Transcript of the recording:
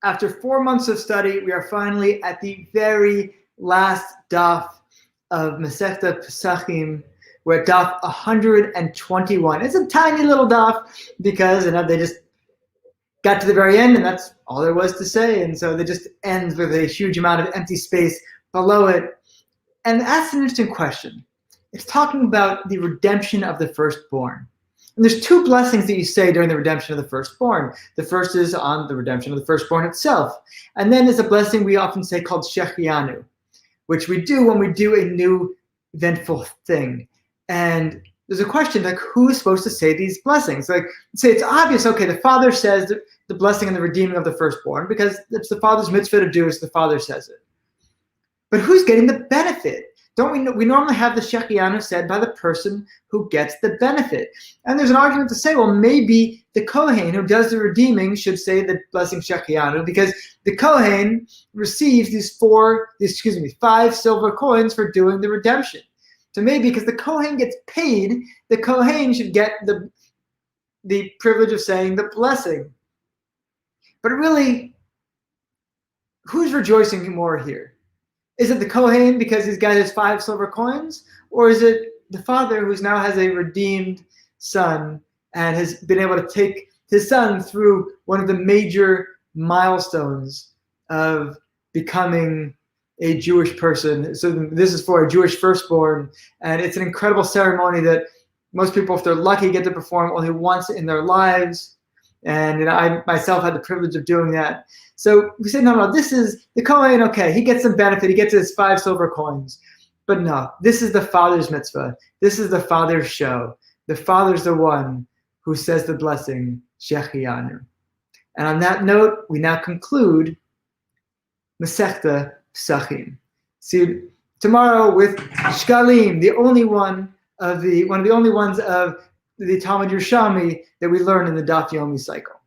After 4 months of study, we are finally at the very last daf of Masechta Pesachim. We're at daf 121. It's a tiny little daf because they just got to the very end and that's all there was to say. And so it just ends with a huge amount of empty space below it. And that's an interesting question. It's talking about the redemption of the firstborn. And there's two blessings that you say during the redemption of the firstborn. The first is on the redemption of the firstborn itself. And then there's a blessing we often say called Shechianu, which we do when we do a new eventful thing. And there's a question like, who is supposed to say these blessings? Like, say it's obvious, okay, the father says the blessing and the redeeming of the firstborn because it's the father's mitzvah to do as the father says it. But who's getting the benefit? Don't we normally have the Shechianu said by the person who gets the benefit. And there's an argument to say, well, maybe the Kohen who does the redeeming should say the blessing Shechianu because the Kohen receives these 5 silver coins for doing the redemption. So maybe because the Kohen gets paid, the Kohen should get the privilege of saying the blessing. But really, who's rejoicing more here? Is it the Kohen because he's got his 5 silver coins? Or is it the father who now has a redeemed son and has been able to take his son through one of the major milestones of becoming a Jewish person? So this is for a Jewish firstborn. And it's an incredible ceremony that most people, if they're lucky, get to perform only once in their lives. And I myself had the privilege of doing that. So we say, no, this is the Kohen, okay, he gets some benefit, he gets his 5 silver coins. But no, this is the father's mitzvah. This is the father's show. The father's the one who says the blessing, Shechianu. And on that note, we now conclude Masechta Pesachim. See you tomorrow with Shkalim, one of the only ones of the Talmud Yerushalmi that we learn in the Daf Yomi cycle.